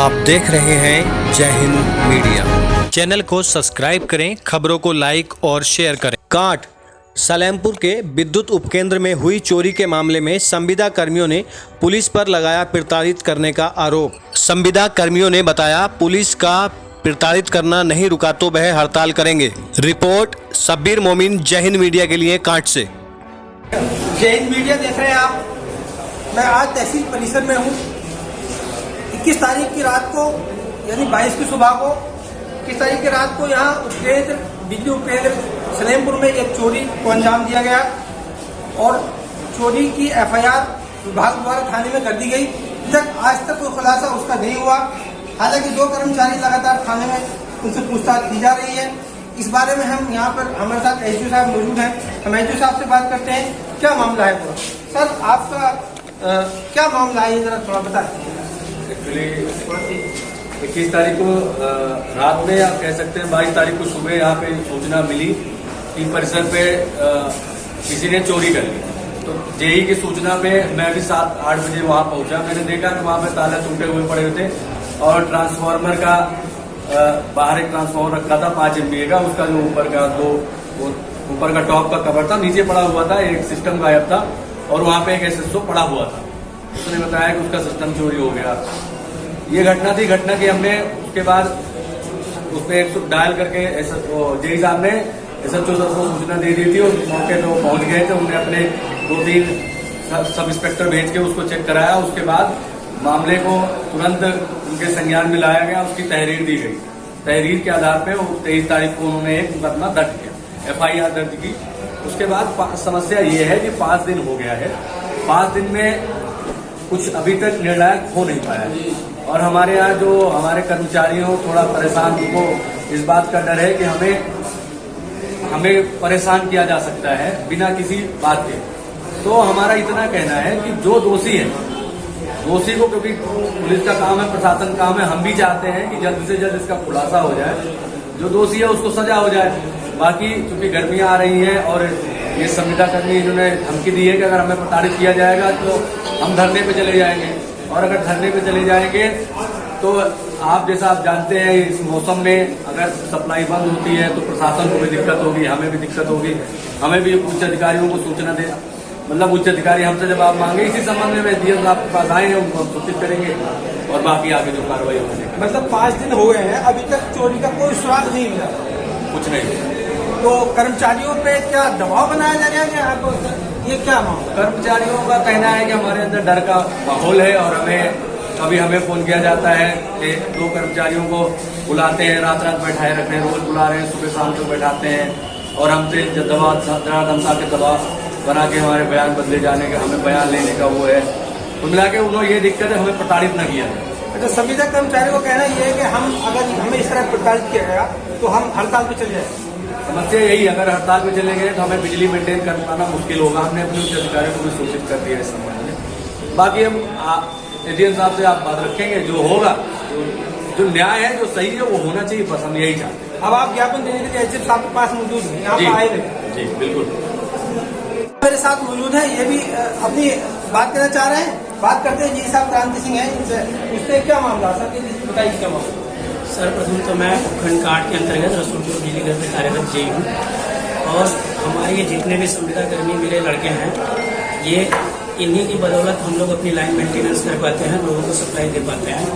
आप देख रहे हैं जय हिंद मीडिया। चैनल को सब्सक्राइब करें, खबरों को लाइक और शेयर करें। काट सलेमपुर के विद्युत उपकेंद्र में हुई चोरी के मामले में संविदा कर्मियों ने पुलिस पर लगाया प्रताड़ित करने का आरोप। संविदा कर्मियों ने बताया, पुलिस का प्रताड़ित करना नहीं रुका तो वह हड़ताल करेंगे। रिपोर्ट शब्बीर मोमिन, जय हिंद मीडिया के लिए काट से। जय हिंद मीडिया देख रहे हैं आप। मैं आज तहसील परिसर में हूँ। 21 तारीख की रात को यानी 22 की सुबह को 21 तारीख की रात को यहाँ उपकेंद्र बिजली उपकेंद्र सलेमपुर में एक चोरी को अंजाम दिया गया और चोरी की एफआईआर विभाग द्वारा थाने में कर दी गई। आज तक कोई खुलासा उसका नहीं हुआ। हालांकि 2 कर्मचारी लगातार थाने में उनसे पूछताछ की जा रही है। इस बारे में हम यहाँ पर हमारे साथ एसडीओ साहब मौजूद हैं। हम एसडीओ साहब से बात करते हैं, क्या मामला है पूरा। सर, आपका क्या मामला है, जरा थोड़ा बताइए। एक्चुअली 21 तारीख को रात में आप कह सकते हैं 22 तारीख को सुबह यहाँ पे सूचना मिली कि परिसर पे किसी ने चोरी कर ली। तो जेई की सूचना पे मैं भी 7-8 बजे वहाँ पहुंचा। मैंने देखा कि वहाँ पे ताले टूटे हुए पड़े हुए थे और ट्रांसफार्मर का बाहर एक ट्रांसफार्मर रखा था 5 MVA का, उसका जो ऊपर का ऊपर का टॉप का कवर था नीचे पड़ा हुआ था, एक सिस्टम गायब था और वहाँ पे एक SSO पड़ा हुआ था। उसने बताया कि उसका सिस्टम चोरी हो गया। ये घटना थी। घटना की हमने उसके बाद उस पर 100 डायल करके जेई साहब ने SHO सर को सूचना दे दी थी और मौके पे वो पहुंच गए थे। उन्होंने अपने 2-3 सब इंस्पेक्टर भेज के उसको चेक कराया। उसके बाद मामले को तुरंत उनके संज्ञान में लाया गया, उसकी तहरीर दी गई। तहरीर के आधार पे 23 तारीख को उन्होंने एक मुकदमा दर्ज किया, FIR दर्ज की। उसके बाद समस्या ये है कि 5 दिन हो गया है। 5 दिन में कुछ अभी तक निर्णायक हो नहीं पाया है और हमारे यहाँ जो हमारे कर्मचारियों थोड़ा परेशान, उनको इस बात का डर है कि हमें परेशान किया जा सकता है बिना किसी बात के। तो हमारा इतना कहना है कि जो दोषी है, दोषी को, क्योंकि पुलिस का काम है, प्रशासन काम है, हम भी चाहते हैं कि जल्द से जल्द इसका खुलासा हो जाए, जो दोषी है उसको सजा हो जाए। बाकी चूंकि गर्मियां आ रही हैं और ये संविदा कर्मी इन्होंने धमकी दी है कि अगर हमें प्रताड़ित किया जाएगा तो हम धरने पे चले जाएंगे। और अगर धरने पे चले जाएंगे तो आप जैसा आप जानते हैं, इस मौसम में अगर सप्लाई बंद होती है तो प्रशासन को भी दिक्कत होगी, हमें भी दिक्कत होगी। हमें भी उच्च अधिकारियों को सूचना दे, मतलब उच्च अधिकारी हमसे जवाब मांगे। इसी संबंध में DM साहब के पास आए हैं, उनको हम सूचित करेंगे और बाकी आगे जो कार्रवाई होगी। मतलब 5 दिन हो गए हैं, अभी तक चोरी का कोई सुराग नहीं मिला, कुछ नहीं। तो कर्मचारियों पे क्या दबाव बनाया जा रहा है आपको, ये क्या मामला? कर्मचारियों का कहना है कि हमारे अंदर डर का माहौल है और कभी हमें फोन किया जाता है कि 2 कर्मचारियों को बुलाते हैं, रात बैठाए रखते हैं, रोज बुला रहे हैं, सुबह शाम तक बैठाते हैं और हमसे दबाव धमका के दबाव बना के हमारे बयान बदले जाने का, हमें बयान लेने का वो है। तो मिला के उन्होंने ये दिक्कत है, हमें प्रताड़ित न किया है। अच्छा, संविदा कर्मचारियों का कहना ये है कि अगर हमें इस तरह प्रताड़ित किया गया तो हम हड़ताल पे चले जाए। समस्या यही, अगर हड़ताल पे चले गए तो हमें बिजली मेंटेन कर पाना मुश्किल होगा। हमने अपने उच्च अधिकारियों को भी सूचित कर दिया इस संबंध में। बाकी हम ADM साहब से आप बात रखेंगे, जो होगा, जो न्याय है, जो सही है, वो होना चाहिए। बस हम यही चाहते हैं। अब आप ज्ञापन देने के लिए SDM साहब के पास मौजूद हैं, यहाँ पर आए हुए? जी बिल्कुल, मेरे साथ मौजूद है। ये भी अपनी बात करना चाह रहे हैं। बात करते हैं। जी साहब क्रांति सिंह है, इनसे पूछते हैं क्या मामला। सर बताइए क्या मामला। सर, प्रथम तो मैं उपखंड 8 के अंतर्गत रसूलपुर बिजली घर में कार्यरत जेई हूँ और हमारे ये जितने भी संविदा कर्मी मेरे लड़के हैं, ये इन्हीं की बदौलत हम लोग अपनी लाइन मेंटेनेंस कर पाते हैं, लोगों को सप्लाई दे पाते हैं।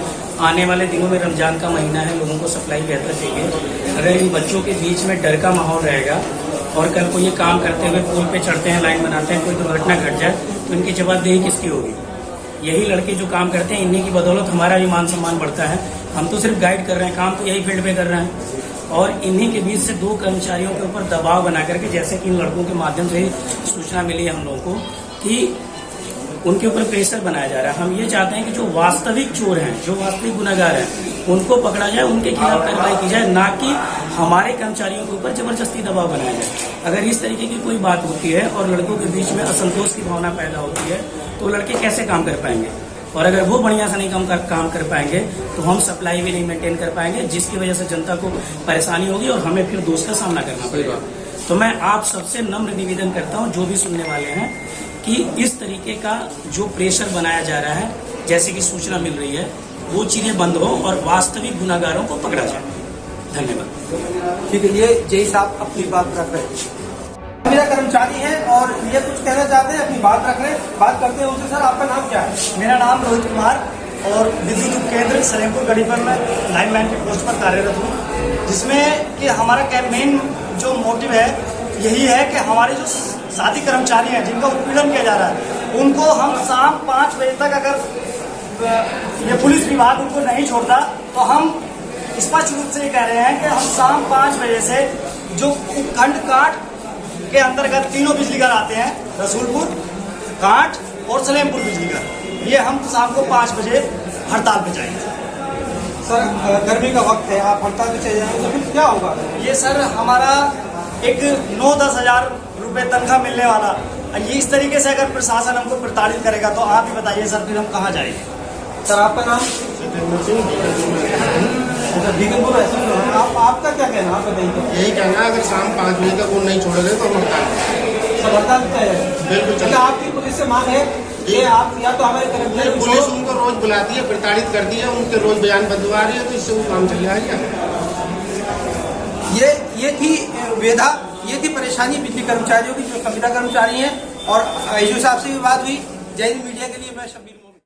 आने वाले दिनों में रमजान का महीना है, लोगों को सप्लाई बेहतर चाहिए। अगर इन बच्चों के बीच में डर का माहौल रहेगा और कल को ये काम करते हुए पुल पे चढ़ते हैं, लाइन बनाते हैं, कोई दुर्घटना घट जाए तो इनकी जवाबदेही किसकी होगी? यही लड़के जो काम करते हैं, इन्हीं की बदौलत हमारा भी मान सम्मान बढ़ता है। हम तो सिर्फ गाइड कर रहे हैं, काम तो यही फील्ड पे कर रहे हैं और इन्हीं के बीच से 2 कर्मचारियों के ऊपर दबाव बना करके, जैसे कि इन लड़कों के माध्यम से ही सूचना मिली है हम लोगों को कि उनके ऊपर प्रेशर बनाया जा रहा है। हम ये चाहते हैं कि जो वास्तविक चोर हैं, जो वास्तविक गुनहगार हैं, उनको पकड़ा जाए, उनके खिलाफ कार्रवाई की जाए, ना कि हमारे कर्मचारियों के ऊपर जबरदस्ती दबाव बनाया जाए। अगर इस तरीके की कोई बात होती है और लड़कों के बीच में असंतोष की भावना पैदा होती है तो लड़के कैसे काम कर पाएंगे? और अगर वो बढ़िया से नहीं काम कर पाएंगे तो हम सप्लाई भी नहीं मेंटेन कर पाएंगे, जिसकी वजह से जनता को परेशानी होगी और हमें फिर दोष का सामना करना पड़ेगा। तो मैं आप सबसे नम्र निवेदन करता हूं, जो भी सुनने वाले हैं, कि इस तरीके का जो प्रेशर बनाया जा रहा है, जैसे कि सूचना मिल रही है, वो चीजें बंद हो और वास्तविक गुनाहगारों को पकड़ा जाए। धन्यवाद। ठीक है, ये जय साहब अपनी बात रख रहे हैं, मेरा कर्मचारी है और ये कुछ कहना चाहते हैं, अपनी बात रख रहे हैं, बात करते हैं उनसे। सर आपका नाम क्या है? मेरा नाम रोहित कुमार और विद्युत उपकेंद्र सलेमपुर गढ़ीपर में लाइनमैन की पोस्ट पर कार्यरत हूँ, जिसमें कि हमारा कैंपेन जो मोटिव है यही है कि हमारे जो साथी कर्मचारी हैं जिनका उत्पीड़न किया जा रहा है उनको हम शाम 5 बजे तक अगर ये पुलिस विभाग उनको नहीं छोड़ता तो हम स्पष्ट रूप से ये कह रहे हैं कि हम शाम 5 बजे से जो उपखंड काट के अंतर्गत तीनों बिजली घर आते हैं, रसूलपुर, काट और सलेमपुर बिजली घर, ये हम शाम को 5 बजे हड़ताल पे जाएंगे। सर गर्मी का वक्त है, आप हड़ताल पे चले जाएंगे तो फिर क्या होगा? ये सर हमारा एक 9-10 हजार रुपये तनख्वाह मिलने वाला, ये इस तरीके से अगर प्रशासन हमको प्रताड़ित करेगा तो आप ही बताइए सर फिर हम कहाँ जाएंगे। सर आपका नाम? बीगनपुर ऐसे आपका क्या कहना, आप बताइए। यही कहना है, अगर शाम 5 बजे तक वो नहीं छोड़ेंगे तो हम हड़ताल करेंगे। सर हड़ताल पे है बिल्कुल क्या आपकी पुलिस से मांग है कि आप या तो हमारे कर्मचारी पुलिस उनको रोज बुलाती है, प्रताड़ित करती है, उनके रोज बयान बदलवा रही है, तो इससे वो काम चल जाएगा। ये थी वेदा, ये थी परेशानी बिजली कर्मचारियों की जो संविदा कर्मचारी हैं। और आयुष साहब से भी बात हुई। जय हिंद मीडिया के लिए मैं शबीर।